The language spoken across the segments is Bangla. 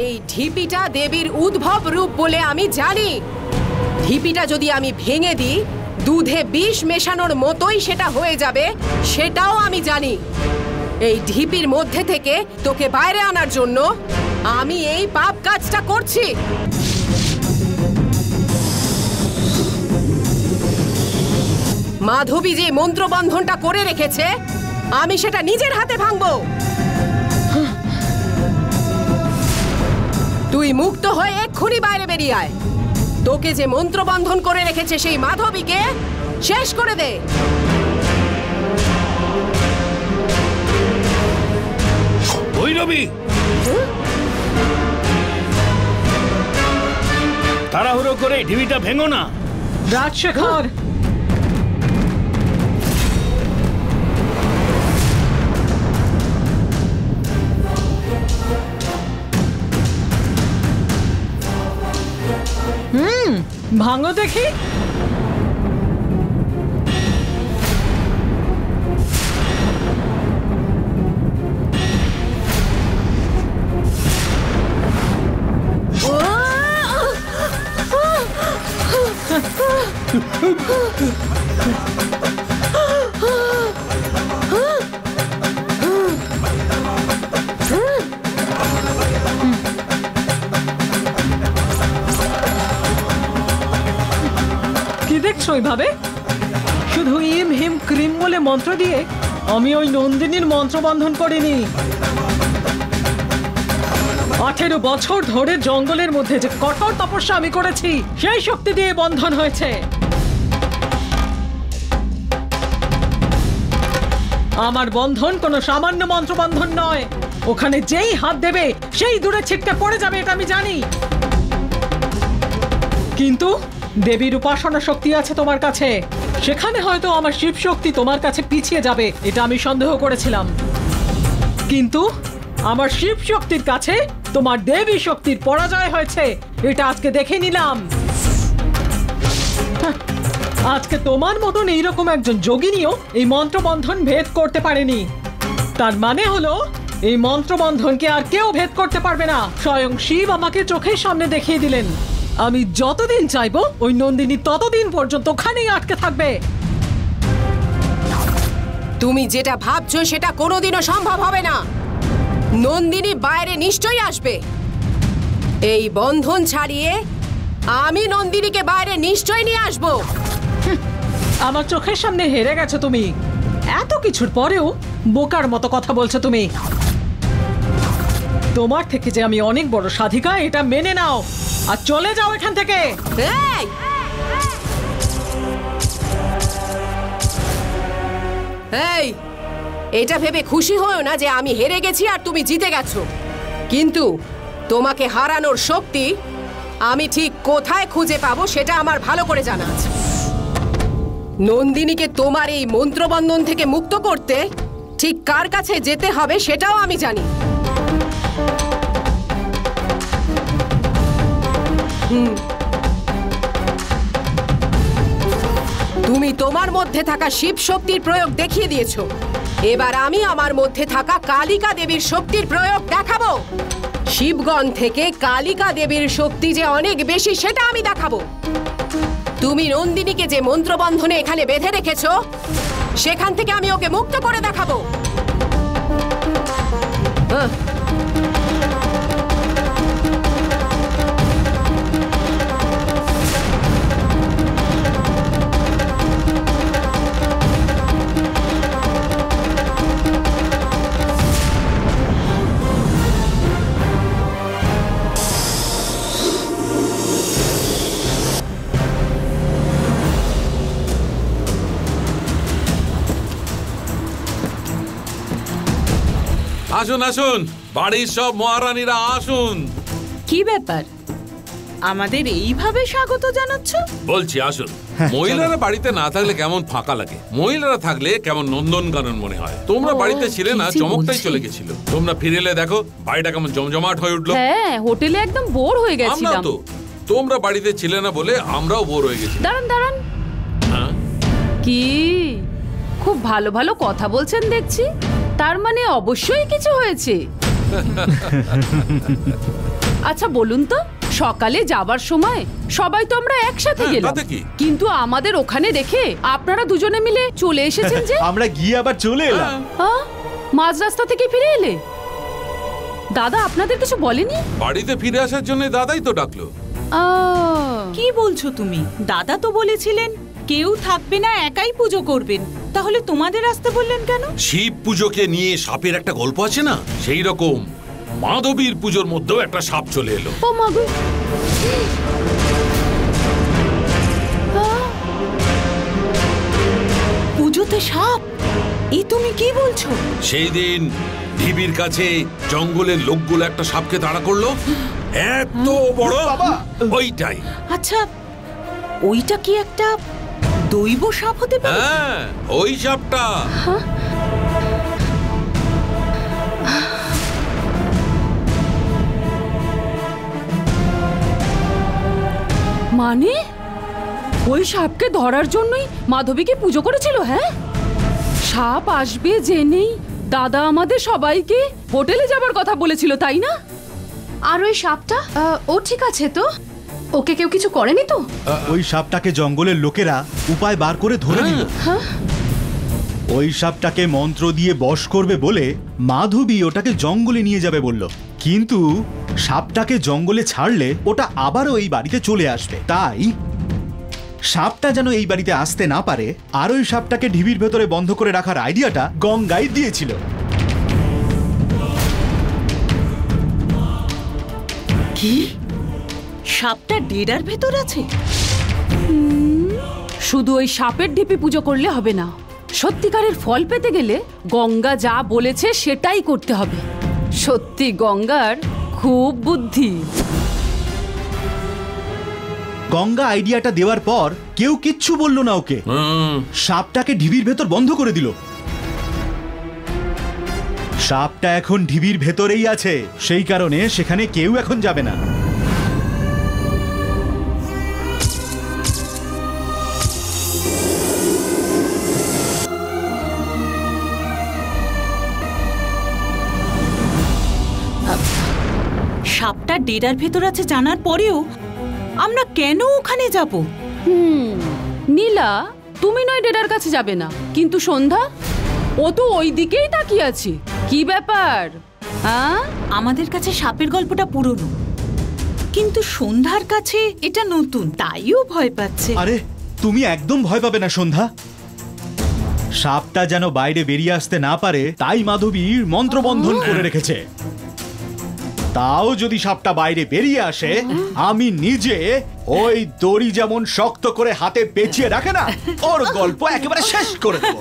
এই ঢিপিটা দেবীর উদ্ভব রূপ বলে আমি জানি। ঢিপিটা যদি আমি ভেঙে দিই, দুধে বিষ মেশানোর মতোই সেটা হয়ে যাবে, সেটাও আমি জানি। এই ঢিপির মধ্যে থেকে তোকে বাইরে আনার জন্য আমি এই পাপ কাজটা করছি। মাধবী যে মন্ত্রবন্ধনটা করে রেখেছে, আমি সেটা নিজের হাতে ভাঙবো। তুই মুক্ত হয়ে এক্ষুনি বাইরে বেরিয়ে আয়। তোকে যে মন্ত্রবন্ধন করে রেখেছে সেই মাধবীকে শেষ করে দে। ভৈরবী, তাড়াহুড়ো করে ঢিবিটা ভেঙো না। রাজশেখর, ভাঙো দেখি। কি দেখছো ওইভাবে? শুধু ইম হিম ক্রিম বলে মন্ত্র দিয়ে আমি ওই নন্দিনীর মন্ত্রবন্ধন করিনি। 18 বছর ধরে জঙ্গলের মধ্যে যে কঠোর তপস্যা আমি করেছি, সেই শক্তি দিয়ে বন্ধন হয়েছে। আমার বন্ধন কোনো সামান্য মন্ত্রবন্ধন নয়। ওখানে যেই হাত দেবে সেই দূরে ছিটকে পড়ে যাবে, এটা আমি জানি। কিন্তু দেবীর উপাসনা শক্তি আছে তোমার কাছে, সেখানে হয়তো আমার শিব শক্তি তোমার কাছে পিছিয়ে যাবে, এটা আমি সন্দেহ করেছিলাম। কিন্তু আমার শিব শক্তির কাছে তোমার দেবী শক্তির পরাজয় হয়েছে, এটা আজকে দেখে নিলাম। আজকে তোমার মতন এইরকম একজন যোগিনীও এই মন্ত্রবন্ধন ভেদ করতে পারেনি। তার মানে হলো এই মন্ত্রবন্ধনকে আর কেউ ভেদ করতে পারবে না। স্বয়ং শিব আমাকে চোখের সামনে দেখিয়ে দিলেন। আমি যতদিন চাইবো ওই নন্দিনী ততদিন পর্যন্ত ওখানেই আটকে থাকবে। তুমি যেটা ভাবছো সেটা কোনোদিনও সম্ভব হবে না। নন্দিনী বাইরে নিশ্চয়ই আসবে। এই বন্ধন ছাড়িয়ে আমি নন্দিনীকে বাইরে নিশ্চয়ই নিয়ে আসবো। আমার চোখের সামনে হেরে গেছো তুমি। এত কিছুর পরেও বোকার মতো কথা বলছো তুমি। তোমার থেকে যে আমি অনেক বড় সাধিকা, এটা মেনে নাও আর চলে যাও এখান থেকে। এই, এটা ভেবে খুশি হও না যে আমি হেরে গেছি আর তুমি জিতে গেছো। কিন্তু তোমাকে হারানোর শক্তি আমি ঠিক কোথায় খুঁজে পাবো সেটা আমার ভালো করে জানা আছে। নন্দিনীকে তোমার এই মন্ত্রবন্ধন থেকে মুক্ত করতে ঠিক কার কাছে যেতে হবে সেটাও আমি জানি। তুমি তোমার মধ্যে থাকা শিব শক্তির প্রয়োগ দেখিয়ে দিয়েছো। এবার আমি আমার মধ্যে থাকা কালিকা দেবীর শক্তির প্রয়োগ দেখাবো। শিবগণ থেকে কালিকা দেবীর শক্তি যে অনেক বেশি সেটা আমি দেখাবো। তুমি নন্দিনীকে যে মন্ত্রবন্ধনে এখানে বেঁধে রেখেছো, সেখান থেকে আমি ওকে মুক্ত করে দেখাবো। আসুন আসুন, বাড়ির সব মহারানীরা আসুন। কি ব্যাপার, আমাদের এইভাবে স্বাগত জানাচ্ছ? বলছি আসুন। মহিলারা বাড়িতে না থাকলে কেমন ফাঁকা লাগে, মহিলারা থাকলে কেমন নন্দনকানন মনে হয়। তোমরা বাড়িতে ছিলে না, চমকটাই চলে গেছিল। তোমরা ফিরে এলে দেখো বাড়িটা কেমন জমজমাট হয়ে উঠলো। হ্যাঁ, হোটেলে একদম বোর হয়ে গেছিলাম। আমরা তো, তোমরা বাড়িতে ছিলে না বলে আমরাও বোর হয়ে গেছি। দাঁড়ান দাঁড়ান, কি খুব ভালো ভালো কথা বলছেন দেখছি। তার মানে অবশ্যই কিছু হয়েছে। আচ্ছা বলুন তো, সকালে যাবার সময় সবাই তো আমরা একসাথে হ্যাঁ, গেলাম, তাতে কি? কিন্তু আমাদের ওখানে দেখে আপনারা দুজনে মিলে চলে এসেছেন যে। আমরা গিয়ে আবার চলে এলাম। হ্যাঁ, মাঝ রাস্তা থেকে ফিরে এলে। দাদা আপনাদের কিছু বলেনি? বাড়িতে ফিরে আসার জন্য দাদাই তো ডাকলো। কি বলছো তুমি? দাদা তো বলেছিলেন কেউ থাকবে না, একাই পুজো করবেন, তাহলে তোমাদের আসতে বললেন কেন? শিব পুজোকে নিয়ে সাপের একটা গল্প আছে না, সেই রকম মাধবীর পুজোর মধ্যেও একটা সাপ চলে এলো। ও মা গো! পুজোতে সাপ? এই তুমি কি বলছো? সেই দিন ঢিবির কাছে জঙ্গলের লোকগুলো একটা সাপকে তাড়া করলো, এত বড়। ওইটাই। আচ্ছা, ওইটা কি একটা দৈব সাপ হতে পারে? হ্যাঁ, ওই সাপটা। মানে ওই সাপকে ধরার জন্যই মাধবীকে পুজো করেছিল? হ্যাঁ, সাপ আসবে জেনেই দাদা আমাদের সবাইকে হোটেলে যাবার কথা বলেছিল, তাই না? আর ওই সাপটা ও ঠিক আছে তো? ওকে কেউ কিছু করেনি তো? ওই সাপটাকে জঙ্গলের লোকেরা উপায় বার করে ধরে নিল। ওই সাপটাকে মন্ত্র দিয়ে বশ করবে বলে মাধবী ওটাকে জঙ্গলে নিয়ে যাবে বলল, কিন্তু সাপটাকে জঙ্গলে ছাড়লে ওটা আবারও এই বাড়িতে চলে আসবে। তাই সাপটা যেন এই বাড়িতে আসতে না পারে, আর ওই সাপটাকে ঢিবির ভেতরে বন্ধ করে রাখার আইডিয়াটা গঙ্গাই দিয়েছিল। কি? সাপটা ডেরার ভেতর আছে? শুধু ওই সাপের ঢিপি পুজো করলে হবে না, সত্যিকারের ফল পেতে গেলে গঙ্গা যা বলেছে সেটাই করতে হবে। সত্যি গঙ্গার খুব বুদ্ধি। গঙ্গা আইডিয়াটা দেওয়ার পর কেউ কিচ্ছু বলল না ওকে, সাপটাকে ঢিবির ভেতর বন্ধ করে দিল। সাপটা এখন ঢিবির ভেতরেই আছে, সেই কারণে সেখানে কেউ এখন যাবে না। সাপটা ডেরার ভেতর আছে জানার পরেও আমরা কেন ওখানে যাব? নীলা, তুমি নয় ডেরার কাছে যাবে না, কিন্তু সন্ধ্যা ও তো ওই দিকেই তাকিয়ে আছে। কি ব্যাপার? হ্যাঁ, আমাদের কাছে সাপের গল্পটা পুরনো, কিন্তু সন্ধ্যার কাছে এটা নতুন, তাইও ভয় পাচ্ছে। আরে তুমি একদম ভয় পাবে না সন্ধ্যা। সাপটা যেন বাইরে বেরিয়ে আসতে না পারে তাই মাধবী মন্ত্রবন্ধন করে রেখেছে। তাও যদি সাপটা বাইরে বেরিয়ে আসে, আমি নিজে ওই দড়ি যেমন শক্ত করে হাতে পেঁচিয়ে রাখে না, ওর গল্প একেবারে শেষ করে দেব।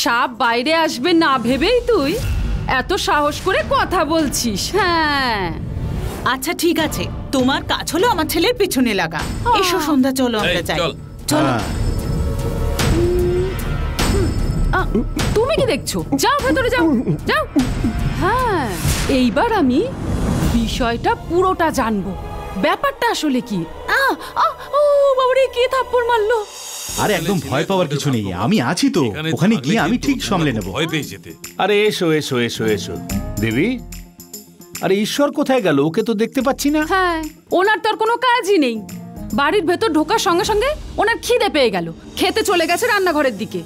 সাপ বাইরে আসবে না ভেবেই তুই এত সাহস করে কথা বলছিস? হ্যাঁ, আচ্ছা ঠিক আছে, তোমার কাজ হলো আমার ছেলের পিছনে লাগা। এসো সন্ধ্যা, চলো আমরা যাই। চলো। তুমি কি দেখছো? যাও ভেতরে যাও, যাও। হ্যাঁ, এইবার আমি বিষয়টা পুরোটা জানবো। ব্যাপারটা আসলে কি? ও বাবারে, কে থাপ্পড় মারলো? আরে একদম ভয় পাওয়ার কিছু নেই, আমি আছি তো। ওখানে গিয়ে আমি ঠিক সামলে নেব। ভয় পেয়ে যেতে। আরে এসো এসো এসো এসো দেবী। আরে ঈশ্বর কোথায় গেল? ওকে তো দেখতে পাচ্ছি না। হ্যাঁ, ওনার তো আর কোনো কাজই নেই। বাড়ির ভেতর ঢোকার সঙ্গে সঙ্গে ওনার খিদে পেয়ে গেল, খেতে চলে গেছে রান্নাঘরের দিকে।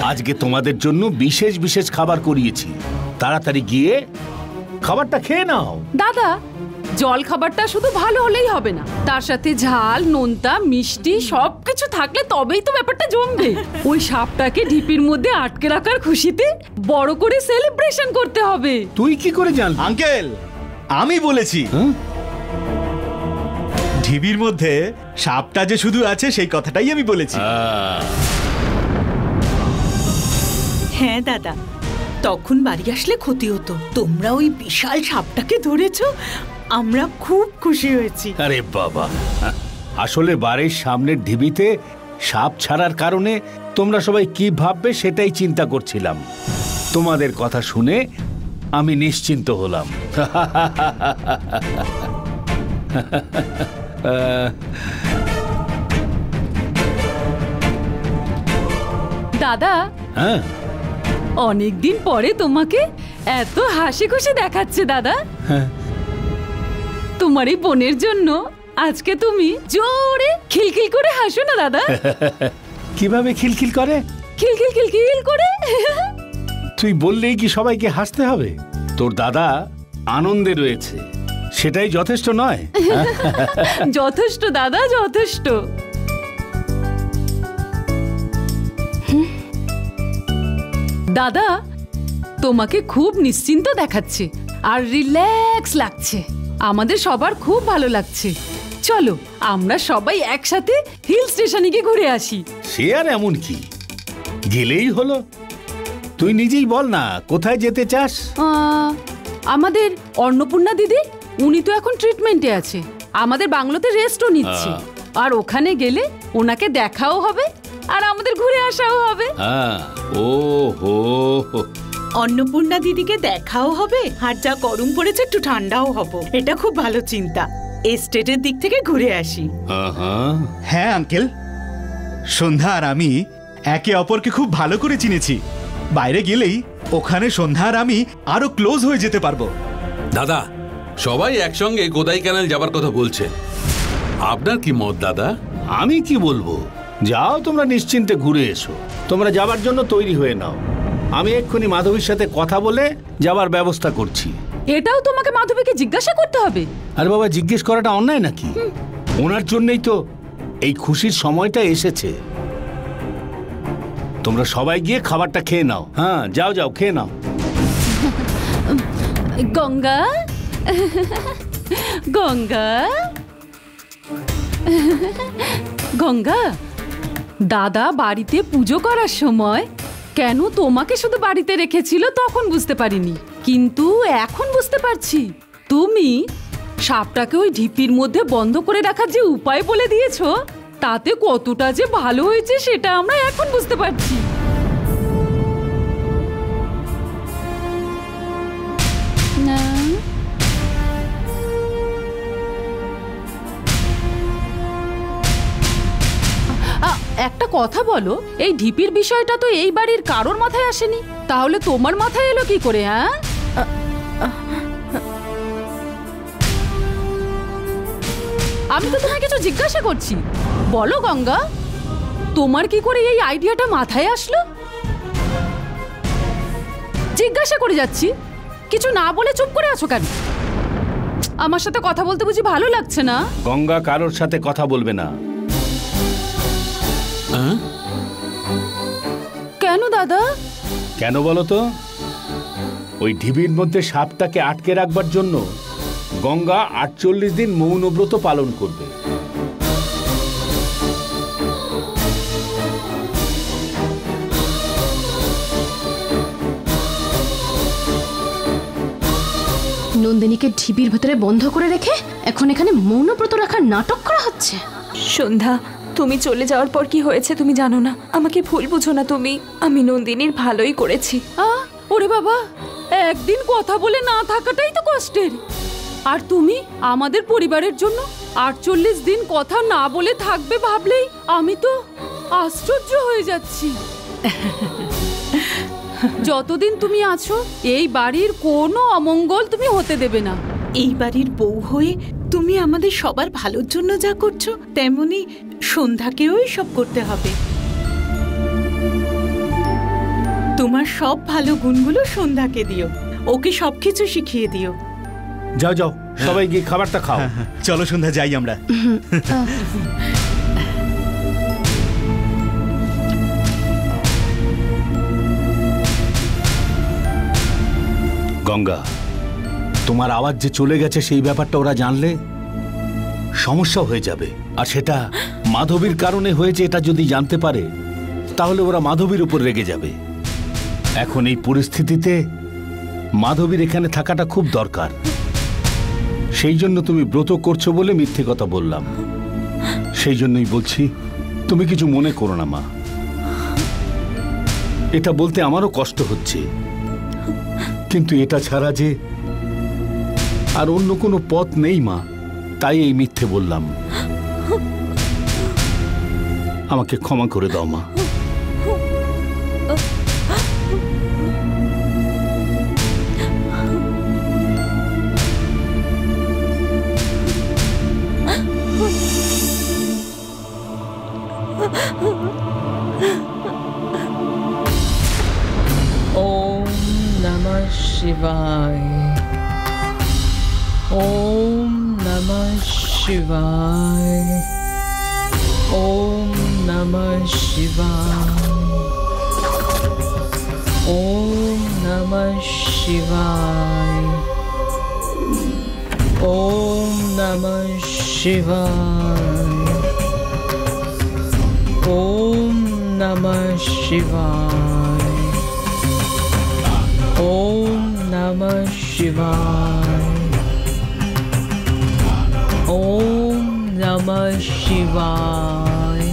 আজকে তোমাদের জন্য বিশেষ বিশেষ খাবার করিয়েছি, তাড়াতাড়ি গিয়ে খাবারটা খেয়ে নাও। দাদা, জল খাবারটা শুধু ভালো হলেই হবে না, তার সাথে ঝাল, নোনতা, মিষ্টি সবকিছু থাকলে তবেই তো ব্যাপারটা জমবে। ওই সাপটাকে ঢিপির মধ্যে আটকে রাখার খুশিতে বড় করে সেলিব্রেশন করতে হবে। তুই কি করে জানলি? আঙ্কেল, আমি বলেছি। ঢিবির মধ্যে সাপটা যে শুধু আছে সেই কথাটাই আমি বলেছি। হ্যাঁ দাদা, তখন বাড়ি আসলে ক্ষতি হতো, তোমরা ওই বিশাল সাপটাকে ধরেছো, আমরা খুব খুশি হয়েছি। আরে বাবা, আসলে বাড়ির সামনের ঢিবিতে সাপ ছাড়ার কারণে তোমরা সবাই কি ভাববে সেটাই চিন্তা করছিলাম। তোমাদের কথা শুনে আমি নিশ্চিন্ত হলাম। দাদা, হ্যাঁ, অনেকদিন পরে তোমাকে এত হাসি খুশি দেখাচ্ছে দাদা। হ্যাঁ, তোমার এই বোনের জন্য আজকে তুমি জোরে খিলখিল করে হাসো না দাদা। কিভাবে খিলখিল করে? খিলখিল খিলখিল করে। তুই বললেই কি সবাইকে হাসতে হবে? তোর দাদা আনন্দে রয়েছে, সেটাই যথেষ্ট নয়? যথেষ্ট দাদা, যথেষ্ট। দাদা তোমাকে খুব নিশ্চিন্ত দেখাচ্ছে আর রিল্যাক্স লাগছে। আমাদের সবার খুব ভালো লাগছে। চলো আমরা সবাই একসাথে হিল স্টেশনে গিয়ে ঘুরে আসি। সে আর এমন কি, গেলেই হলো। তুই নিজেই বল না কোথায় যেতে চাস? আমাদের অন্নপূর্ণা দিদি, উনি তো এখন ট্রিটমেন্টে আছে, আমাদের বাংলোতে রেস্টও নিচ্ছে। আর ওখানে গেলে ওনাকে দেখাও হবে আর আমাদের ঘুরে আসাও হবে। ও হো, অন্নপূর্ণা দিদিকে দেখাও হবে আর যা গরম পড়েছে একটু ঠান্ডাও হব। এটা খুব ভালো চিন্তা। এস্টেটের দিক থেকে ঘুরে আসি। হ্যাঁ আঙ্কেল, সন্ধ্যা আর আমি একে অপরকে খুব ভালো করে চিনেছি। বাইরে গেলেই ওখানে সন্ধ্যা আর আমি আরো ক্লোজ হয়ে যেতে পারবো। দাদা, সবাই একসঙ্গে গোদাই ক্যানেল যাবার কথা বলছে, আপনার কি মত দাদা? আমি কি বলবো, যাও তোমরা নিশ্চিন্তে ঘুরে এসো। তোমরা যাবার জন্য তৈরি হয়ে নাও, আমি এক্ষুনি মাধবীর সাথে কথা বলে যাবার ব্যবস্থা করছি। এটাও তোমাকে মাধবীকে জিজ্ঞাসা করতে হবে? আরে বাবা, জিজ্ঞেস করাটা অন্যায় নাকি? ওনার জন্যই তো এই খুশির সময়টা এসেছে। তোমরা সবাই গিয়ে খাবারটা খেয়ে নাও। হ্যাঁ, যাও যাও, খেয়ে নাও। গঙ্গা, গঙ্গা, গঙ্গা, দাদা বাড়িতে পুজো করার সময় কেন তোমাকে শুধু বাড়িতে রেখেছিল তখন বুঝতে পারিনি, কিন্তু এখন বুঝতে পারছি। তুমি সাপটাকে ওই ঢিপির মধ্যে বন্ধ করে রাখার যে উপায় বলে দিয়েছো, তাতে কতটা যে ভালো হয়েছে সেটা আমরা এখন বুঝতে পারছি। না, একটা কথা বলো, এই ঢিপির বিষয়টা তো এই বাড়ির কারোর মাথায় আসেনি, তাহলে তোমার মাথায় এলো কি করে? হ্যাঁ, আমি তো তোমায় কিছু জিজ্ঞাসা করছি, বলো গঙ্গা, তোমার কি করে এই আইডিয়াটা মাথায় আসলো? জিজ্ঞাসা করে যাচ্ছি, কিছু না বলে চুপ করে আছো কেন? আমার সাথে কথা বলতে বুঝি ভালো লাগছে না? গঙ্গা কারোর সাথে কথা বলবে না। কেন দাদা? কেন বলো তো? ওই ঢিবির মধ্যে সাপটাকে আটকে রাখবার জন্য গঙ্গা 48 দিন মৌনব্রত পালন করবে। নন্দিনীকে ঢিবির ভেতরে বন্ধ করে রেখে এখন এখানে মৌনব্রত রাখার নাটক করা হচ্ছে। সন্ধ্যা, তুমি চলে যাওয়ার পর কি হয়েছে তুমি জানো না। আমাকে ভুল বুঝো না তুমি, আমি নন্দিনীর ভালোই করেছি। ওরে বাবা, একদিন কথা বলে না থাকাটাই তো কষ্টের। আর তুমি আমাদের পরিবারের জন্য 48 দিন কথা না বলে থাকবে ভাবলেই আমি তো আশ্চর্য হয়ে যাচ্ছি। যতদিন তুমি আছো এই বাড়ির কোনো অমঙ্গল তুমি হতে দেবে না। এই বাড়ির বউ হয়ে তুমি আমাদের সবার ভালোর জন্য যা করছো, তেমনি সন্ধ্যাকেও সব করতে হবে। তোমার সব ভালো গুণগুলো সন্ধ্যাকে দিও, ওকে সবকিছু শিখিয়ে দিও। যাও যাও, সবাই গিয়ে খাবারটা খাও। চলো সন্ধ্যা, যাই আমরা। গঙ্গা, তোমার আওয়াজ যে চলে গেছে সেই ব্যাপারটা ওরা জানলে সমস্যা হয়ে যাবে। আর সেটা মাধবীর কারণে হয়েছে এটা যদি জানতে পারে তাহলে ওরা মাধবীর উপর রেগে যাবে। এখন এই পরিস্থিতিতে মাধবীর এখানে থাকাটা খুব দরকার। সেই জন্য তুমি ব্রত করছো বলে মিথ্যে কথা বললাম। সেই জন্যই বলছি, তুমি কিছু মনে করো না মা। এটা বলতে আমারও কষ্ট হচ্ছে, কিন্তু এটা ছাড়া যে আর অন্য কোনো পথ নেই মা, তাই এই মিথ্যে বললাম। আমাকে ক্ষমা করে দাও মা। শিবায়। ওম নমঃ শিবায়। ওম নমঃ শিবায়। ওম নমঃ শিবায়। ওম নমঃ শিবায়। ওম নমঃ শিবায়। ওম নমঃ শিবায়। ওম নমঃ শিবায়।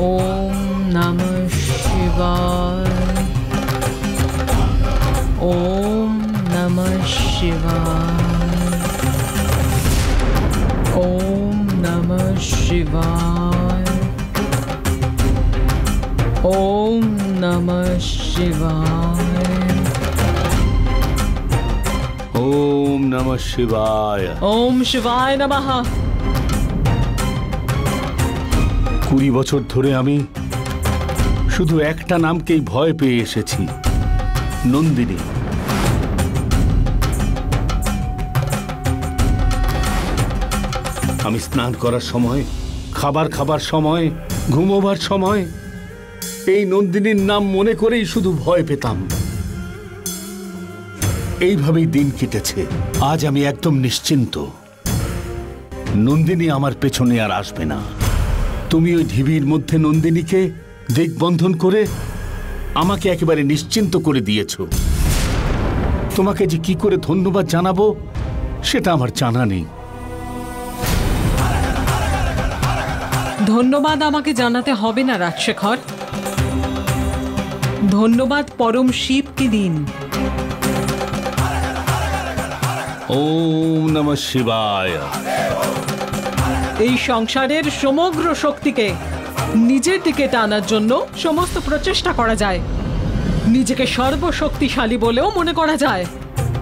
ওম নমঃ শিবায়। ওম নমঃ শিবায়। ওম নমঃ শিবায়। ওম নমঃ শিবায়। ওম নমঃ শিবায়। ওম শিবায় নমঃ। 20 বছর ধরে আমি শুধু একটা নামকেই ভয় পেয়ে এসেছি, নন্দিনী। আমি স্নান করার সময়, খাবার সময়, ঘুমোবার সময় এই নন্দিনীর নাম মনে করেই শুধু ভয় পেতাম। এইভাবেই দিন কেটেছে। আজ আমি একদম নিশ্চিন্ত, নন্দিনী আমার পেছনে আর আসবে না। তুমি ওই ঢিবির মধ্যে নন্দিনীকে দিগ্বন্ধন করে আমাকে একেবারে নিশ্চিন্ত করে দিয়েছ। তোমাকে যে কি করে ধন্যবাদ জানাবো সেটা আমার জানা নেই। ধন্যবাদ আমাকে জানাতে হবে না রাজশেখর। ধন্যবাদ পরম শিবকে দিন। ওম নমঃ শিবায়। এই সংসারের সমগ্র শক্তিকে নিজের দিকে টানার জন্য সমস্ত প্রচেষ্টা করা যায়, নিজেকে সর্বশক্তিশালী বলেও মনে করা যায়,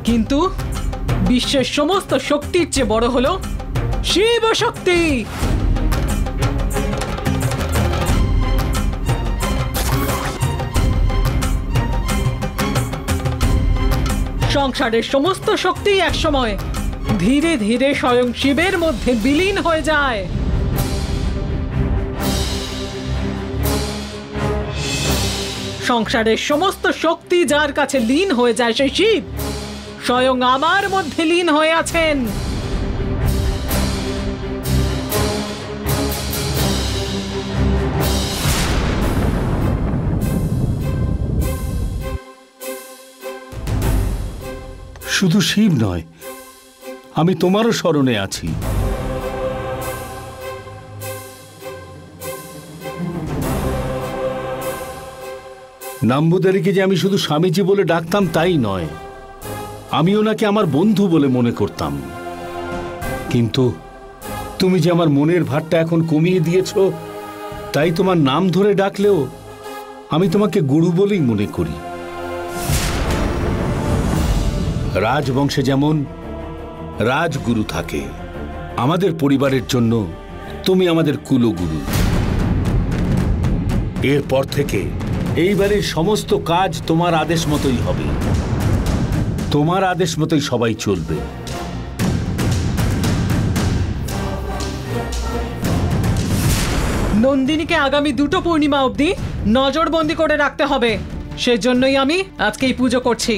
কিন্তু বিশ্বের সমস্ত শক্তির চেয়ে বড় হলো শিব শক্তি। সংসারের সমস্ত শক্তি একসময় ধীরে ধীরে স্বয়ং শিবের মধ্যে বিলীন হয়ে যায়। সংসারের সমস্ত শক্তি যার কাছে লীন হয়ে যায় সেই শিব স্বয়ং আমার মধ্যে লীন হয়ে আছেন। শুধু শিব নয়, আমি তোমারও স্মরণে আছি। নাম্বুদারিকে যে আমি শুধু স্বামীজি বলে ডাকতাম তাই নয়, আমি ওনাকে আমার বন্ধু বলে মনে করতাম। কিন্তু তুমি যে আমার মনের ভারটা এখন কমিয়ে দিয়েছ, তাই তোমার নাম ধরে ডাকলেও আমি তোমাকে গুরু বলেই মনে করি। রাজবংশে যেমন রাজগুরু থাকে, আমাদের পরিবারের জন্য তুমি আমাদের কুলগুরু। এরপর থেকে এইবারের সমস্ত কাজ তোমার আদেশ মতোই হবে, তোমার আদেশ মতোই সবাই চলবে। নন্দিনীকে আগামী 2টো পূর্ণিমা অবধি নজরবন্দি করে রাখতে হবে, সেজন্যই আমি আজকে এই পুজো করছি।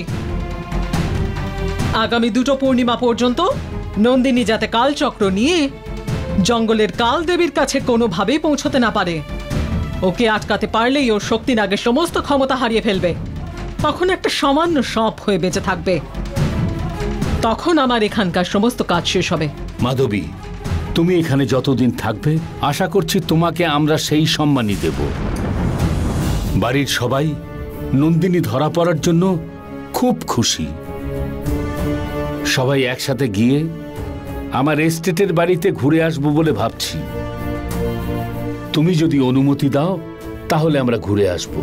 আগামী 2টো পূর্ণিমা পর্যন্ত নন্দিনী যাতে কালচক্র নিয়ে জঙ্গলের কাল দেবীর কাছে কোনোভাবেই পৌঁছতে না পারে। ওকে আটকাতে পারলেই ওর শক্তি নাগের সমস্ত ক্ষমতা হারিয়ে ফেলবে। তখন একটা সামান্য সাপ হয়ে বেঁচে থাকবে। তখন আমার এখানকার সমস্ত কাজ শেষ হবে। মাধবী, তুমি এখানে যতদিন থাকবে আশা করছি তোমাকে আমরা সেই সম্মানই দেব। বাড়ির সবাই নন্দিনী ধরা পড়ার জন্য খুব খুশি। সবাই একসাথে গিয়ে আমার এস্টেটের বাড়িতে ঘুরে আসবো বলে ভাবছি। তুমি যদি অনুমতি দাও তাহলে আমরা ঘুরে আসব।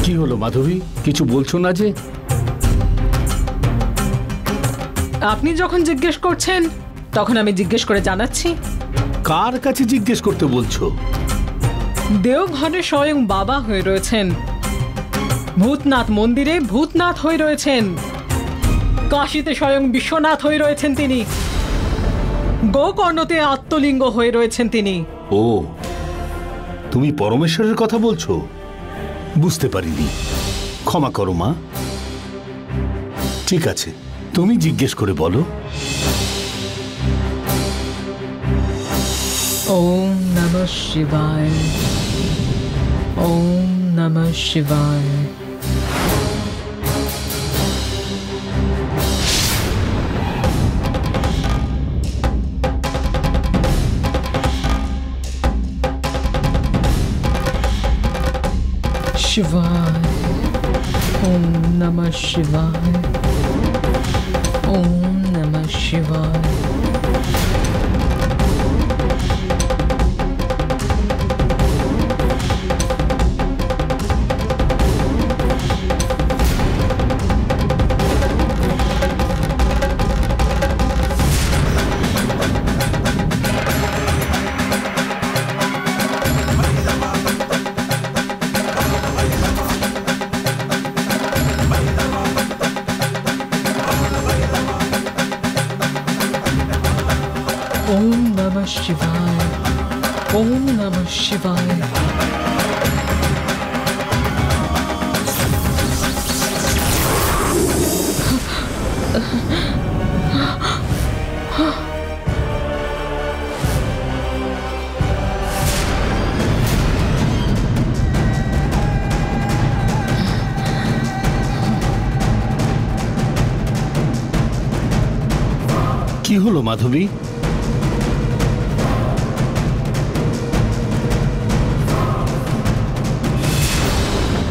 কি হলো মাধবী, কিছু বলছো না যে? আপনি যখন জিজ্ঞেস করছেন তখন আমি জিজ্ঞেস করে জানাচ্ছি। কার কাছে জিজ্ঞেস করতে বলছো? দেওঘরে স্বয়ং বাবা হয়ে রয়েছেন, ভূতনাথ মন্দিরে ভূতনাথ হয়ে রয়েছেন, কাশীতে স্বয়ং বিশ্বনাথ হয়ে রয়েছেন তিনি, গোকর্ণতে আত্মলিঙ্গ হয়ে রয়েছেন তিনি। ও, তুমি পরমেশ্বরের কথা বলছো? বুঝতে পারিনি, ক্ষমা করো মা। ঠিক আছে, তুমি জিজ্ঞেস করে বলো। ওম নমঃ শিবায়, ওম নমঃ শিবায়। शिवाय, ओम नमः शिवाय, ओम नमः शिवाय। ओम नमः शिवाय, ओम नमः शिवाय। কি হলো মাধবী?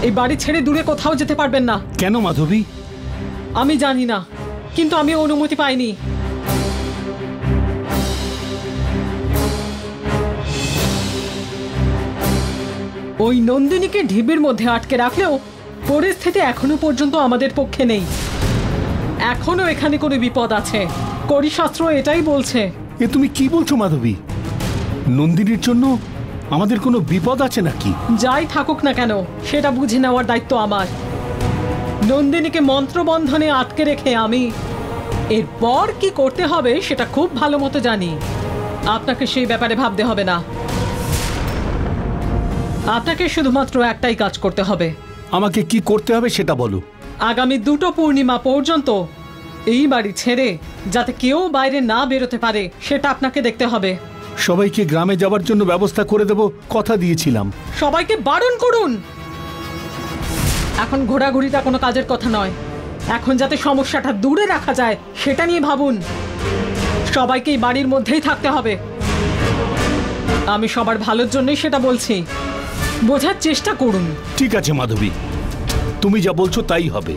এই বাড়ি ছেড়ে দূরে কোথাও যেতে পারবেন না। কেন মাধবী? আমি জানি না, কিন্তু আমি অনুমতি পাইনি। ওই নন্দিনীকে ঢিবির মধ্যে আটকে রাখলেও পরিস্থিতি এখনো পর্যন্ত আমাদের পক্ষে নেই। এখনো এখানে কোনো বিপদ আছে, করিশাস্ত্র এটাই বলছে। এ তুমি কি বলছো মাধবী? নন্দিনীর জন্য আমাদের কোনো বিপদ আছে নাকি? যাই থাকুক না কেন, সেটা বুঝে নেওয়ার দায়িত্ব আমার। নন্দিনীকে মন্ত্রবন্ধনে আটকে রেখে আমি এরপর কি করতে হবে সেটা খুব ভালো মতো জানি। আপনাকে সেই ব্যাপারে ভাবতে হবে না। আপনাকে শুধুমাত্র একটাই কাজ করতে হবে। আমাকে কি করতে হবে সেটা বলো। আগামী 2টো পূর্ণিমা পর্যন্ত এই বাড়ি ছেড়ে যাতে কেউ বাইরে না বেরোতে পারে সেটা আপনাকে দেখতে হবে। সবাইকে গ্রামে যাবার জন্য ব্যবস্থা করে দেব, কথা দিয়েছিলাম। সবাইকে বারণ করুন। এখন ঘোরাঘুরিটা কোনো কাজের কথা নয়। এখন যাতে সমস্যাটা দূরে রাখা যায় সেটা নিয়ে ভাবুন। সবাইকে এই বাড়ির মধ্যেই থাকতে হবে। আমি সবার ভালোর জন্যই সেটা বলছি, বোঝার চেষ্টা করুন। ঠিক আছে মাধবী, তুমি যা বলছো তাই হবে।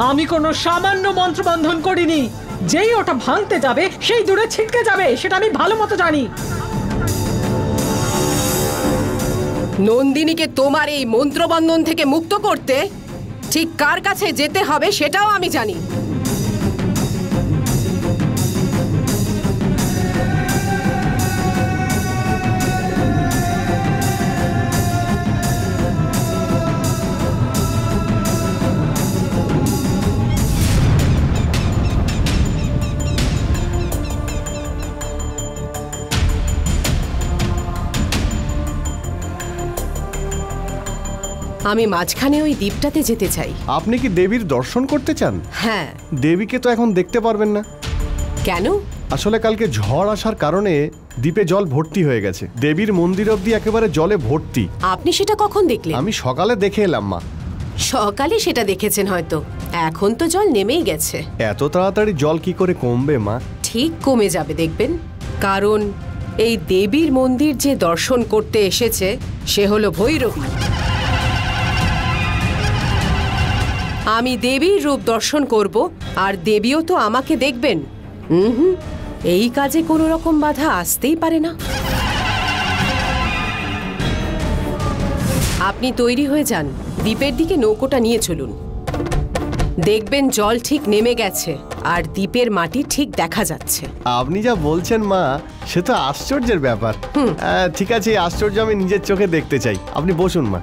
আমি কোনো সামান্য মন্ত্রবন্ধন করিনি। যেই ওটা ভাঙতে যাবে সেই দূরে ছিটকে যাবে, সেটা আমি ভালো মতো জানি। নন্দিনীকে তোমার এই মন্ত্রবন্ধন থেকে মুক্ত করতে ঠিক কার কাছে যেতে হবে সেটাও আমি জানি। আমি মাঝখানে ওই দ্বীপটাতে যেতে চাই। আপনি কি দেবীর দর্শন করতে চান? হ্যাঁ। দেবীকে তো এখন দেখতে পারবেন না। কেন? আসলে কালকে ঝড় আসার কারণে দ্বীপে জল ভর্তি হয়ে গেছে। দেবীর মন্দির অবধি একেবারে জলে ভর্তি। আপনি সেটা কখন দেখলেন? আমি সকালে দেখে এলাম মা। সকালে সেটা দেখেছেন হয়তো, এখন তো জল নেমেই গেছে। এত তাড়াতাড়ি জল কি করে কমবে মা? ঠিক কমে যাবে দেখবেন, কারণ এই দেবীর মন্দির যে দর্শন করতে এসেছে সে হলো ভৈরবী। আমি দেবীর রূপ দর্শন করব আর দেবীও তো আমাকে দেখবেন। এই কাজে কোনো রকম বাধা আসতেই পারে না। আপনি তৈরি হয়ে যান, দ্বীপের দিকে নৌকোটা নিয়ে চলুন। দেখবেন জল ঠিক নেমে গেছে আর দ্বীপের মাটি ঠিক দেখা যাচ্ছে। আপনি যা বলছেন মা, সে তো আশ্চর্যের ব্যাপার। ঠিক আছে, এই আশ্চর্য আমি নিজের চোখে দেখতে চাই। আপনি বসুন মা।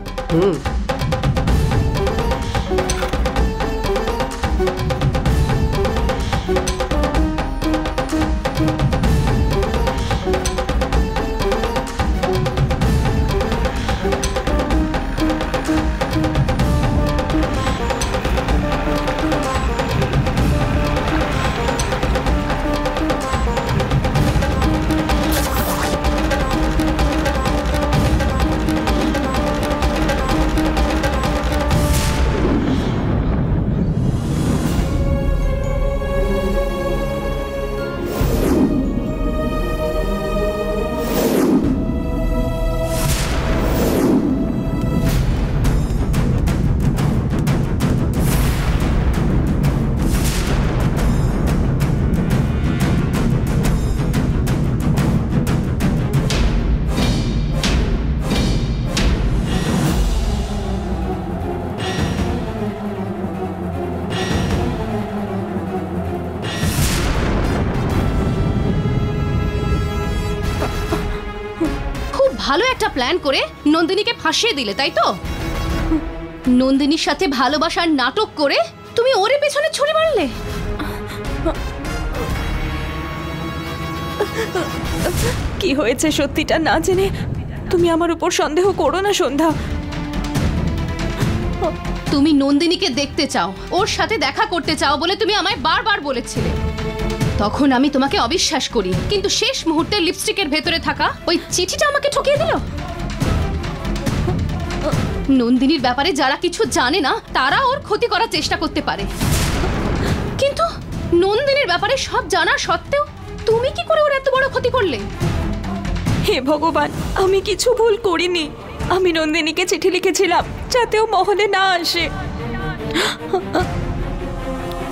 ভালো একটা প্ল্যান করে নন্দিনীকে ফাঁসিয়ে দিলে, তাই তো? নন্দিনীর সাথে ভালোবাসার নাটক করে তুমি ওর পেছনে ছুরি মারলে। কি হয়েছে সত্যিটা না জেনে তুমি আমার উপর সন্দেহ করো না সন্ধ্যা। তুমি নন্দিনীকে দেখতে চাও, ওর সাথে দেখা করতে চাও বলে তুমি আমায় বারবার বলেছিলে। তখন আমি তোমাকে অবিশ্বাস করি, কিন্তু শেষ মুহূর্তে লিপস্টিকের ভেতরে থাকা ওই চিঠিটা আমাকে ঠকিয়ে দিল। নন্দিনীর ব্যাপারে যারা কিছু জানে না তারা ওর ক্ষতি করার চেষ্টা করতে পারে, কিন্তু নন্দিনীর ব্যাপারে সব জানা সত্ত্বেও তুমি কি করে ওর এত বড় ক্ষতি করলে? হে ভগবান, আমি কিছু ভুল করিনি। আমি নন্দিনীকে চিঠি লিখেছিলাম যাতে ও মহলে না আসে,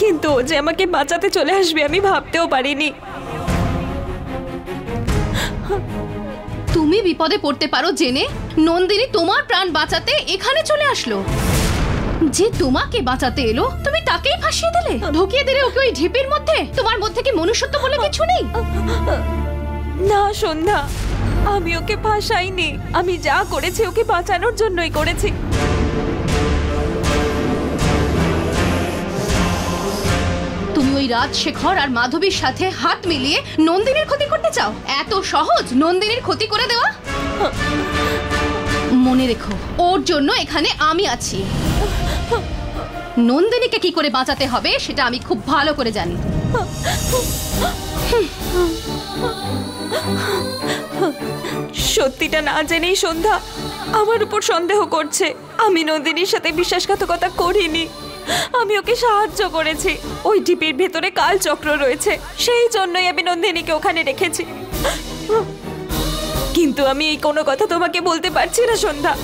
কিন্তু ও যে আমাকে বাঁচাতে চলে আসবে আমি ভাবতেও পারিনি। তুমি বিপদে পড়তে পারো জেনে নন্দিনী তোমার প্রাণ বাঁচাতে এখানে চলে আসলো। যে তোমাকে বাঁচাতে এলো তুমি তাকেই ফাঁসিয়ে দিলে, ঢুকিয়ে দিলে ওকে ওই ঢিপির মধ্যে। তোমার মধ্যে কি মনুষ্যত্ব বলে কিছু নেই? না সন্ধ্যা, আমি ওকে ফাঁসাইনি। আমি যা করেছি ওকে বাঁচানোর জন্যই করেছি। তুমি ওই রাজশেখর আর মাধবীর সাথে হাত মিলিয়ে নন্দিনীর ক্ষতি করতে চাও? এত সহজ নন্দিনীর ক্ষতি করে দেওয়া? মনে রেখো, ওর জন্য এখানে আমি আছি। নন্দিনীকে কি করে বাঁচাতে হবে সেটা আমি খুব ভালো করে জানি। সত্যিটা না জেনেই সন্ধ্যা আমার উপর সন্দেহ করছে। আমি নন্দিনীর সাথে বিশ্বাসঘাতকতা করিনি, আমি ওকে সাহায্য করেছি। ওই ঢিপির ভেতরে কালচক্র রয়েছে, সেই জন্যই আমি নন্দিনীকে ওখানে রেখেছি। কিন্তু আমি এই কোনো কথা তোমাকে বলতে পারছি না সন্ধ্যা।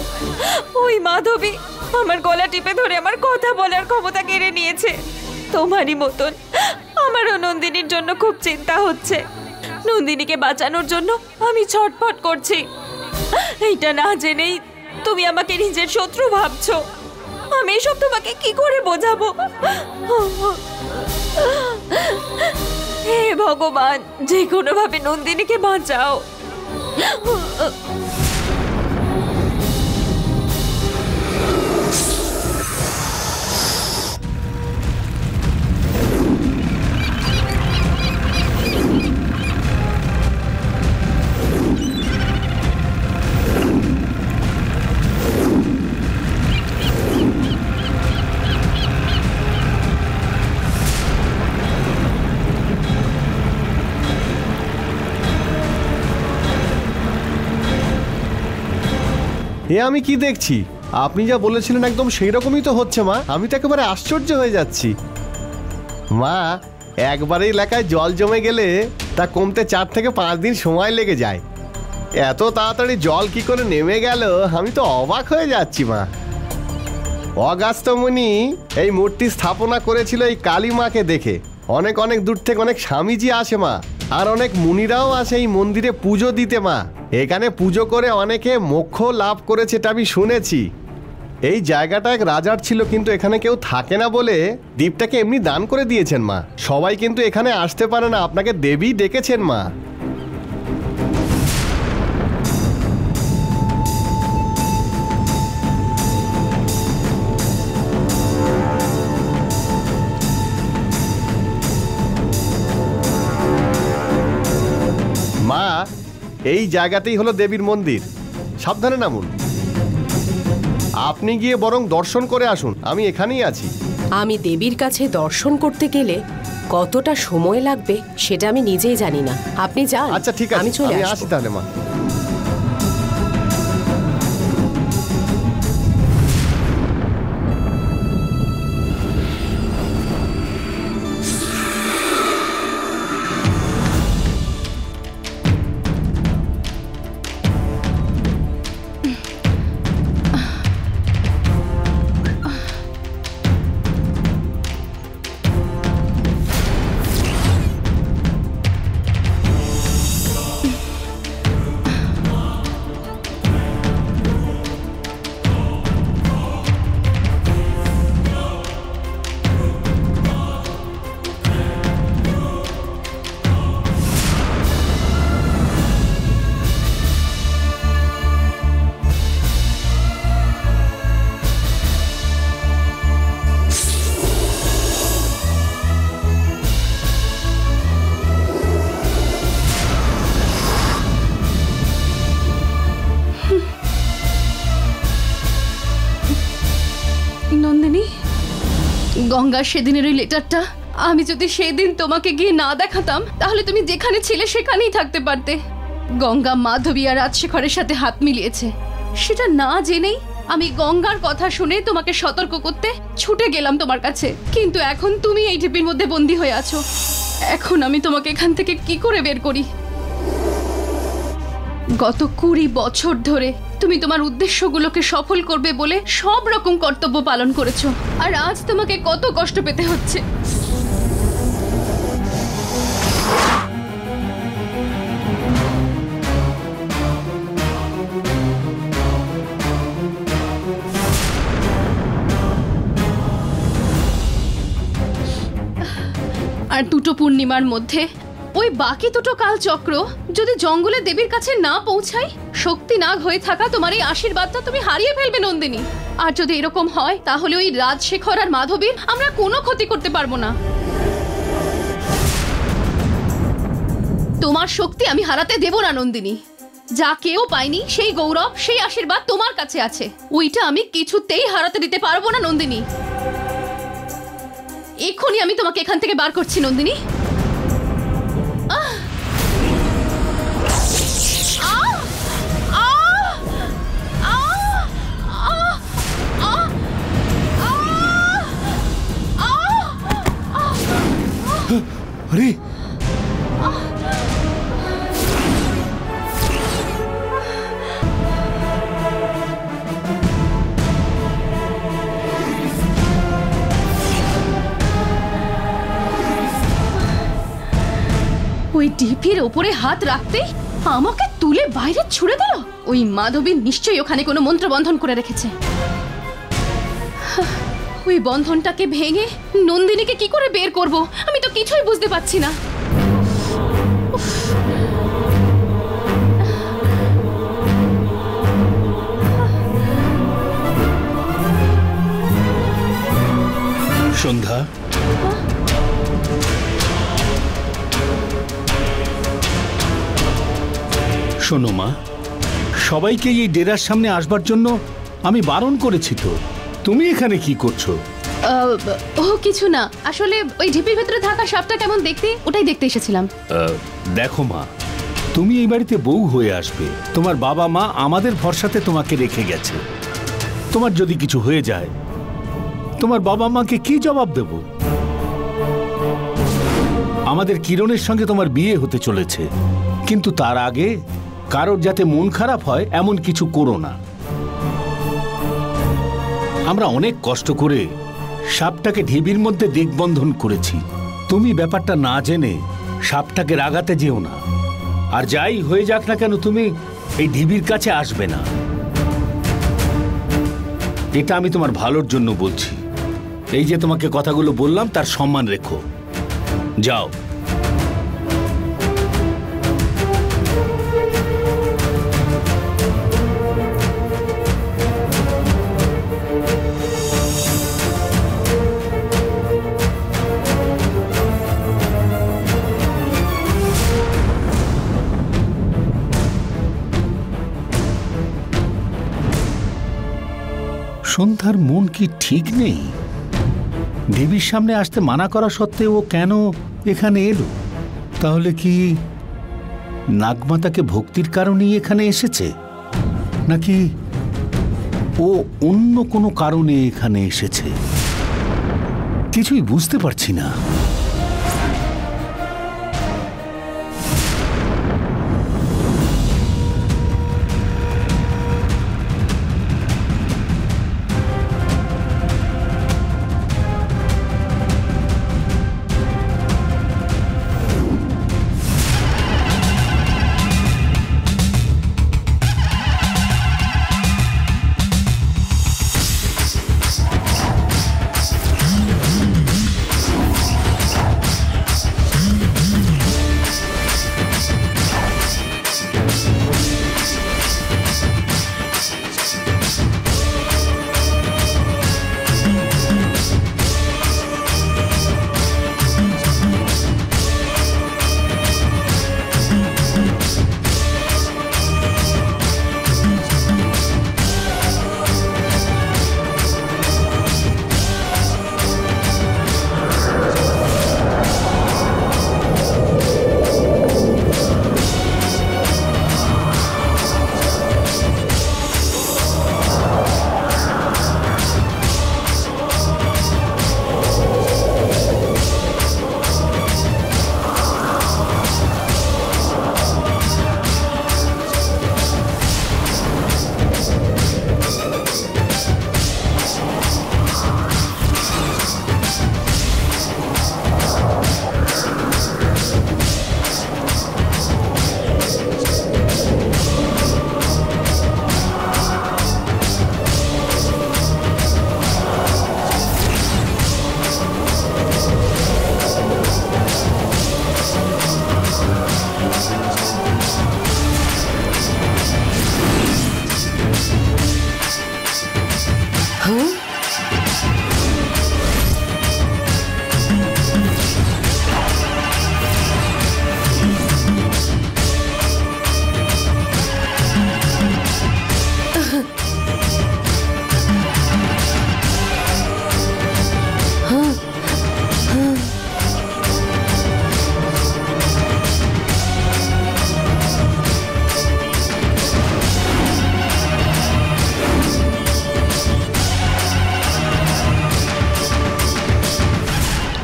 ওই মাধবী আমার গলা টিপে ধরে আমার কথা বলার ক্ষমতা কেড়ে নিয়েছে। তোমারই মতন আমারও নন্দিনীর জন্য খুব চিন্তা হচ্ছে। নন্দিনীকে বাঁচানোর জন্য আমি ছটফট করছি। এইটা না জেনেই তুমি আমাকে নিজের শত্রু ভাবছো। আমি এসব তোমাকে কি করে বোঝাবো? হে ভগবান, যে কোনো ভাবে নন্দিনীকে বাঁচাও। এ আমি কি দেখছি? আপনি যা বলেছিলেন একদম সেই রকমই তো হচ্ছে মা। আমি তো একেবারে আশ্চর্য হয়ে যাচ্ছি মা। একবারে এলাকায় জল জমে গেলে তা কমতে 4 থেকে 5 দিন সময় লেগে যায়। এত তাড়াতাড়ি জল কি করে নেমে গেল আমি তো অবাক হয়ে যাচ্ছি মা। অগাস্ত্য মুনি এই মূর্তি স্থাপনা করেছিল এই কালী মাকে দেখে। অনেক অনেক দূর থেকে অনেক স্বামীজি আসে মা, আর অনেক মুনিরাও আসে এই মন্দিরে পুজো দিতে মা। এখানে পুজো করে অনেকে মোক্ষ লাভ করেছে, এটা আমি শুনেছি। এই জায়গাটা এক রাজার ছিল, কিন্তু এখানে কেউ থাকে না বলে দ্বীপটাকে এমনি দান করে দিয়েছেন মা। সবাই কিন্তু এখানে আসতে পারে না, আপনাকে দেবী ডেকেছেন মা। মা, এই জায়গাতেই হলো দেবীর মন্দির। সাবধানে নামুন। আপনি গিয়ে বরং দর্শন করে আসুন, আমি এখানেই আছি। আমি দেবীর কাছে দর্শন করতে গেলে কতটা সময় লাগবে সেটা আমি নিজেই জানি না। আপনি যান। আচ্ছা ঠিক আছে, আমি চলে আমি আসবো। আসি তাহলে মা। নন্দিনী, গঙ্গার সেদিনের ওই লেটারটা আমি যদি সেদিন তোমাকে গিয়ে না দেখাতাম তাহলে তুমি যেখানে ছিলে সেখানেই থাকতে পারতে। গঙ্গা মাধবী আর রাজশেখরের সাথে হাত মিলিয়েছে, সেটা না জেনেই আমি গঙ্গার কথা শুনে তোমাকে সতর্ক করতে ছুটে গেলাম তোমার কাছে। কিন্তু এখন তুমি এই ঢিপির মধ্যে বন্দী হয়ে আছো। এখন আমি তোমাকে এখান থেকে কি করে বের করি? গত 20 বছর ধরে তুমি তোমার উদ্দেশ্যগুলোকে সফল করবে বলে সব রকম কর্তব্য পালন করেছো, আর আজ তোমাকে কত কষ্ট পেতে হচ্ছে। আর 2 পূর্ণিমার মধ্যে ওই বাকি 2 কালচক্র যদি জঙ্গলে দেবীর কাছে না পৌঁছায়, শক্তি নাগ হয়ে থাকা তোমার এই আশীর্বাদটা তুমি হারিয়ে ফেলবে নন্দিনী। আর যদি এরকম হয় তাহলে ওই রাজশেখর আর মাধবীর আমরা কোনো ক্ষতি করতে পারবো না। তোমার শক্তি আমি হারাতে দেব না নন্দিনী। যা কেউ পায়নি সেই গৌরব, সেই আশীর্বাদ তোমার কাছে আছে, ওইটা আমি কিছুতেই হারাতে দিতে পারবো না নন্দিনী। এক্ষুনি আমি তোমাকে এখান থেকে বার করছি নন্দিনী। আরে ওই ডিপির ওপরে হাত রাখতেই আমাকে তুলে বাইরে ছুড়ে দিল। ওই মাধবী নিশ্চয়ই ওখানে কোনো মন্ত্রবন্ধন করে রেখেছে। ওই বন্ধনটাকে ভেঙে নন্দিনীকে কি করে বের করব আমি তো কিছুই বুঝতে পারছি না। সন্ধ্যা, শোনো মা, সবাইকে এই ডেরার সামনে আসবার জন্য আমি বারণ করেছি তো, তুমি এখানে কি করছো? ও কিছু না, আসলে ওই ঢিপির ভেতরে থাকা সাপটা কেমন দেখতে ওটাই দেখতে এসেছিলাম। দেখো মা, তুমি এই বাড়িতে বউ হয়ে আসবে, তোমার বাবা মা আমাদের ভরসাতে তোমাকে রেখে গেছে। তোমার যদি কিছু হয়ে যায় তোমার বাবা মাকে কি জবাব দেব? আমাদের কিরণের সঙ্গে তোমার বিয়ে হতে চলেছে, কিন্তু তার আগে কারোর যাতে মন খারাপ হয় এমন কিছু করো না। আমরা অনেক কষ্ট করে সাপটাকে ঢিবির মধ্যে দিগবন্ধন করেছি। তুমি ব্যাপারটা না জেনে সাপটাকে রাগাতে যেও না। আর যাই হয়ে যাক না কেন, তুমি এই ঢিবির কাছে আসবে না। এটা আমি তোমার ভালোর জন্য বলছি। এই যে তোমাকে কথাগুলো বললাম তার সম্মান রেখো। যাও। সন্ধ্যার মন কি ঠিক নেই? দেবীর সামনে আসতে মানা করা সত্ত্বেও ও কেন এখানে এলো? তাহলে কি নাগমাতাকে ভক্তির কারণেই এখানে এসেছে, নাকি ও অন্য কোনো কারণে এখানে এসেছে? কিছুই বুঝতে পারছি না।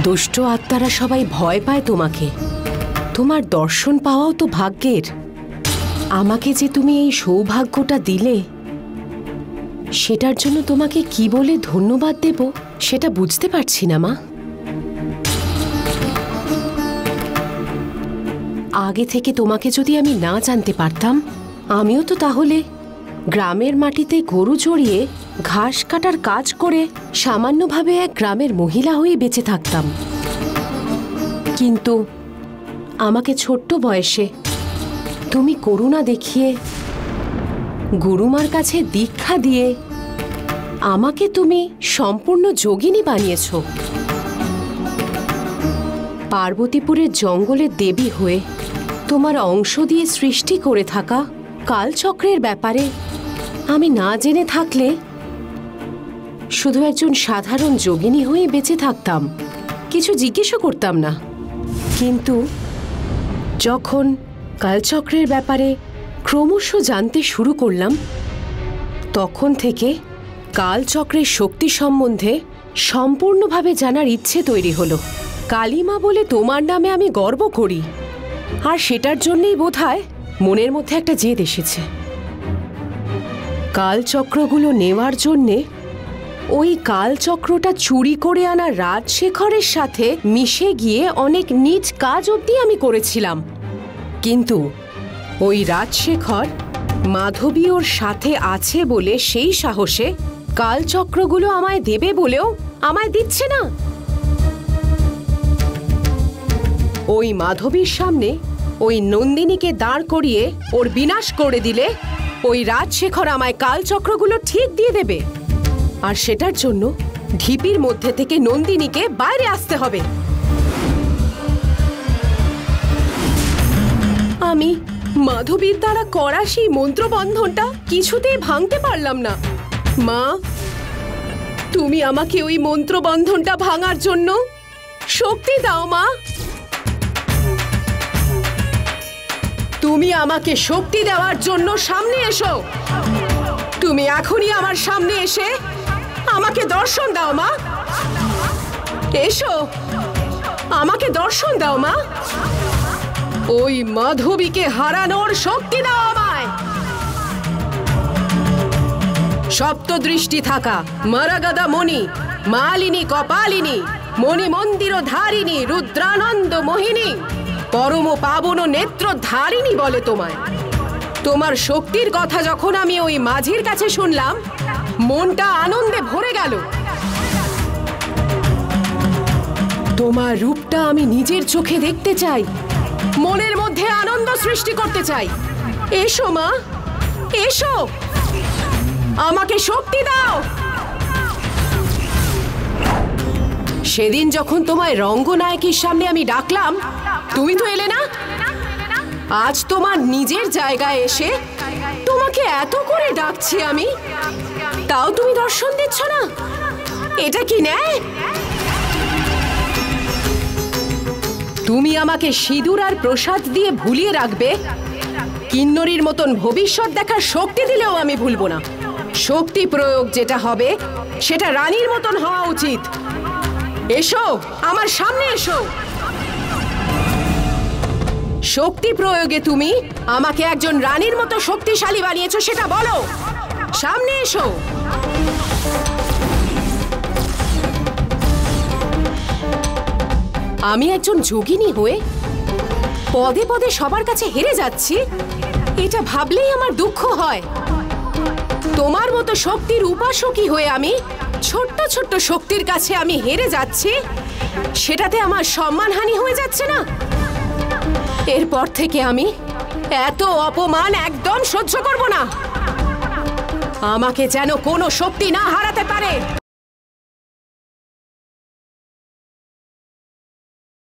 দুষ্ট আত্মারা সবাই ভয় পায় তোমাকে। তোমার দর্শন পাওয়াও তো ভাগ্যের। আমাকে যে তুমি এই সৌভাগ্যটা দিলে, সেটার জন্য তোমাকে কি বলে ধন্যবাদ দেব সেটা বুঝতে পারছি না মা। আগে থেকে তোমাকে যদি আমি না জানতে পারতাম, আমিও তো তাহলে গ্রামের মাটিতে গরু চড়িয়ে ঘাস কাটার কাজ করে সামান্যভাবে এক গ্রামের মহিলা হয়ে বেঁচে থাকতাম। কিন্তু আমাকে ছোট্ট বয়সে তুমি করুণা দেখিয়ে গুরুমার কাছে দীক্ষা দিয়ে আমাকে তুমি সম্পূর্ণ যোগিনী বানিয়েছ। পার্বতীপুরের জঙ্গলের দেবী হয়ে তোমার অংশ দিয়ে সৃষ্টি করে থাকা কালচক্রের ব্যাপারে আমি না জেনে থাকলে শুধু একজন সাধারণ যোগিনী হয়ে বেঁচে থাকতাম, কিছু জিজ্ঞেসও করতাম না। কিন্তু যখন কালচক্রের ব্যাপারে ক্রমশ জানতে শুরু করলাম, তখন থেকে কালচক্রের শক্তি সম্বন্ধে সম্পূর্ণভাবে জানার ইচ্ছে তৈরি হলো। কালিমা বলে তোমার নামে আমি গর্ব করি, আর সেটার জন্যই বোধহয় মনের মধ্যে একটা জেদ এসেছে। কালচক্রগুলো নেওয়ার জন্যে ওই কালচক্রটা চুরি করে আনা রাজশেখরের সাথে মিশে গিয়ে অনেক নীচ কাজ অবধি আমি করেছিলাম, কিন্তু ওই রাজশেখর মাধবী ওর সাথে আছে বলে সেই সাহসে কালচক্রগুলো আমায় দেবে বলেও আমায় দিচ্ছে না। ওই মাধবীর সামনে ওই নন্দিনীকে দাঁড় করিয়ে ওর বিনাশ করে দিলে ওই রাজশেখর আমায় কালচক্রগুলো ঠিক দিয়ে দেবে, আর সেটার জন্য ঢিপির মধ্যে থেকে নন্দিনীকে বাইরে আসতে হবে। আমি মাধবীর দ্বারা করা সেই মন্ত্রবন্ধনটা কিছুতেই ভাঙতে পারলাম না। মা, তুমি আমাকে ওই মন্ত্রবন্ধনটা ভাঙার জন্য শক্তি দাও মা। তুমি আমাকে শক্তি দেওয়ার জন্য সামনে এসো। তুমি এখনই আমার সামনে এসে আমাকে দর্শন দাও মা। এসো, আমাকে দর্শন দাও মা। ওই মাধবীকে হারানোর শক্তি দাও আমায়। সপ্তদৃষ্টি থাকা মারাগাদা মণি, মালিনী কপালিনী, মণি মন্দির ধারিণী, রুদ্রানন্দ মোহিনী, পরম পাবন নেত্র ধারিণী বলে তোমায়। তোমার শক্তির কথা যখন আমি ওই মাঝির কাছে শুনলাম, মনটা আনন্দে ভরে গেল। তোমার রূপটা আমি নিজের চোখে দেখতে চাই, মনের মধ্যে আনন্দ সৃষ্টি করতে চাই। এসো মা, এসো, আমাকে শক্তি দাও। সেদিন যখন তোমায় রঙ্গনায়কের সামনে আমি ডাকলাম, তুমি তো এলে না। আজ তোমার নিজের জায়গায় এসে তোমাকে এত করে ডাকছি আমি, তাও তুমি দর্শন দিচ্ছ না। এটা কি ন্যায়? তুমি আমাকে সিঁদুর আর প্রসাদ দিয়ে ভুলিয়ে রাখবে, কিন্নরীর মতন ভবিষ্যৎ দেখার শক্তি দিলেও আমি ভুলবো না। শক্তি প্রয়োগ যেটা হবে সেটা রানীর মতন হওয়া উচিত। এসো, আমার সামনে এসো। শক্তি প্রয়োগে তুমি আমাকে একজন রানীর মতো শক্তিশালী বানিয়েছো, সেটা বলো। সামনে এসো। আমি একজন যোগিনী হয়ে পদে পদে সবার কাছে হেরে যাচ্ছি, এটা ভাবলেই আমার দুঃখ হয়। তোমার মতো শক্তির উপাসকই হয়ে আমি ছোট্ট ছোট্ট শক্তির কাছে আমি হেরে যাচ্ছি, সেটাতে আমার সম্মানহানি হয়ে যাচ্ছে না? এরপর থেকে আমি এত অপমান একদম সহ্য করব না। আমাকে যেন কোনো শক্তি না হারাতে পারে।